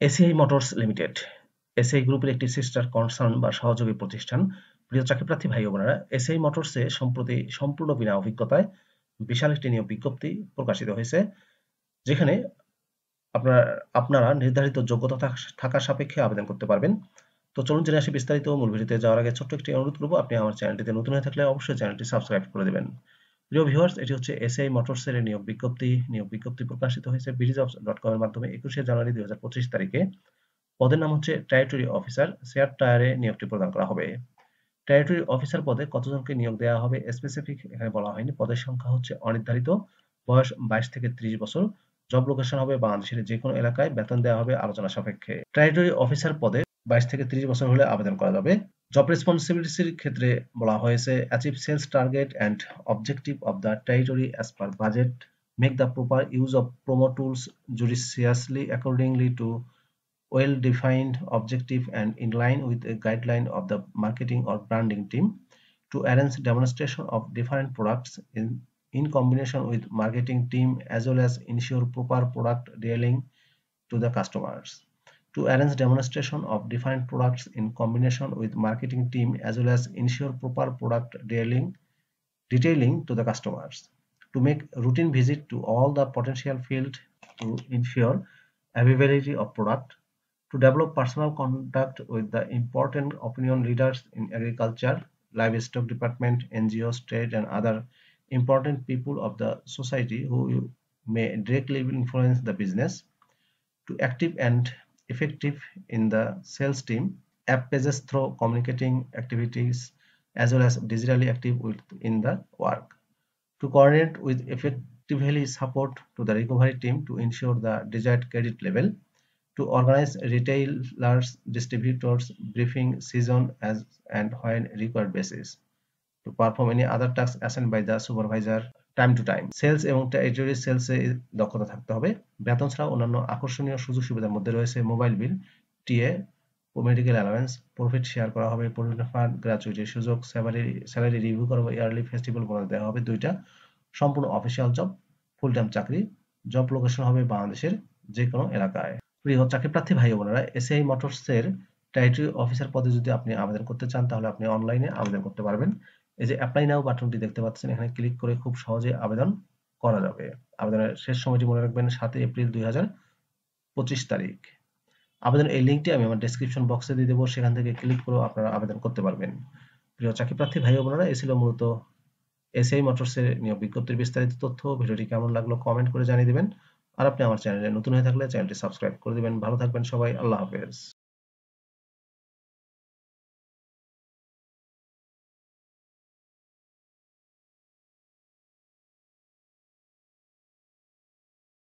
ACI motors limited ACI গ্রুপের একটি sister concern বা সহযোগী প্রতিষ্ঠান। প্রিয় চাকরিপ্রার্থী ভাই বোনেরা, এসিআই মোটরসে সম্প্রতি সম্পূর্ণ বিনা অভিজ্ঞতায় বিশাল একটি নিয়োগ বিজ্ঞপ্তি প্রকাশিত হয়েছে, যেখানে আপনারা আপনারা নির্ধারিত যোগ্যতা থাকা সাপেক্ষে আবেদন করতে পারবেন। তো চলুন জেনে আসি বিস্তারিত। মূল ভিডিওতে যাওয়ার আগে ছোট্ট একটি অনুরোধ করবো, আপনি আমার চ্যানেলটিতে নতুন হয়ে থাকলে অবশ্যই চ্যানেলটি সাবস্ক্রাইব করে দেবেন। প্রিয় ভিউয়ার্স, এটি হচ্ছে এসিআই মোটরসের নিয়োগ বিজ্ঞপ্তি। নিয়োগ বিজ্ঞপ্তি প্রকাশিত হয়েছে BDjobs.com এর মাধ্যমে 21শে জানুয়ারি 2025 তারিখে। পদের নাম হচ্ছে টেরিটরি অফিসার। শেয়ার টায়ারে নিয়োগটি প্রদান করা হবে। টেরিটরি অফিসার পদে কতজনকে নিয়োগ দেওয়া হবে স্পেসিফিক এখানে বলা হয়নি। পদের সংখ্যা হচ্ছে অনির্ধারিত। বয়স 22 থেকে 30 বছর। জব লোকেশন হবে বাংলাদেশের যে কোনো এলাকায়। বেতন দেওয়া হবে আলোচনা সাপেক্ষে। টেরিটরি অফিসার পদে 22 থেকে 30 বছর হলে আবেদন করা যাবে। জব রেসপন্সিবিলিটির ক্ষেত্রে বলা হয়েছে achieve sales target and objective of the territory as per budget, make the proper use of promo tools judiciously accordingly to well-defined objective and in line with a guideline of the marketing or branding team, to arrange demonstration of different products in combination with marketing team as well as ensure proper product detailing to the customers, to arrange demonstration of different products in combination with marketing team as well as ensure proper product detailing to the customers, to make routine visit to all the potential field to ensure availability of product, to develop personal contact with the important opinion leaders in agriculture, livestock department, NGOs, trade, and other important people of the society who may directly influence the business, to active and effective in the sales team, app pages through communicating activities as well as digitally active in the work, to coordinate with effectively support to the recovery team to ensure the desired credit level, to organize retailers distributors briefing season as and when required basis, to perform any other tasks assigned by the supervisor time to time. Sales এবং territory সেলসে দক্ষতা থাকতে হবে। বেতন ছাড়াও অন্যান্য আকর্ষণীয় সুযোগ সুবিধার মধ্যে রয়েছে mobile bill, TA, medical allowance, profit share করা হবে, প্রভিডেন্ট ফান্ড, গ্র্যাচুইটির সুযোগ, স্যালারি রিভিউ করা হবে, ইয়ারলি ফেস্টিভ্যাল বোনাস দেওয়া হবে। দুইটা সম্পূর্ণ অফিসিয়াল জব, ফুল টাইম চাকরি। জব লোকেশন হবে বাংলাদেশের যে কোনো এলাকায়। প্রিয় চাকরিপ্রার্থী ভাই বোনেরা, এসিআই মোটরসের টেরিটরি অফিসার পদে যদি আপনি আবেদন করতে চান তাহলে আপনি অনলাইনে আবেদন করতে পারবেন। এই যে অ্যাপ্লাই নাও বাটনটি দেখতে পাচ্ছেন, এখানে ক্লিক করে খুব সহজে আবেদন করা যাবে। আবেদনের শেষ সময়টি মনে রাখবেন 7 এপ্রিল 2025 তারিখ। আবেদনের এই লিঙ্কটি আমি আমার ডেসক্রিপশন বক্সে দিয়ে দেবো, সেখান থেকে ক্লিক করে আপনারা আবেদন করতে পারবেন। প্রিয় চাকরিপ্রার্থী ভাই বোনেরা, এ ছিল মূলত এসিআই মোটরসের নিয়োগ বিজ্ঞপ্তির বিস্তারিত তথ্য। ভিডিওটি কেমন লাগলো কমেন্ট করে জানিয়ে দিবেন। আর আপনি আমার চ্যানেলে নতুন হয়ে থাকলে চ্যানেলটি সাবস্ক্রাইব করে দিবেন। ভালো থাকবেন সবাই। আল্লাহ হাফেজ।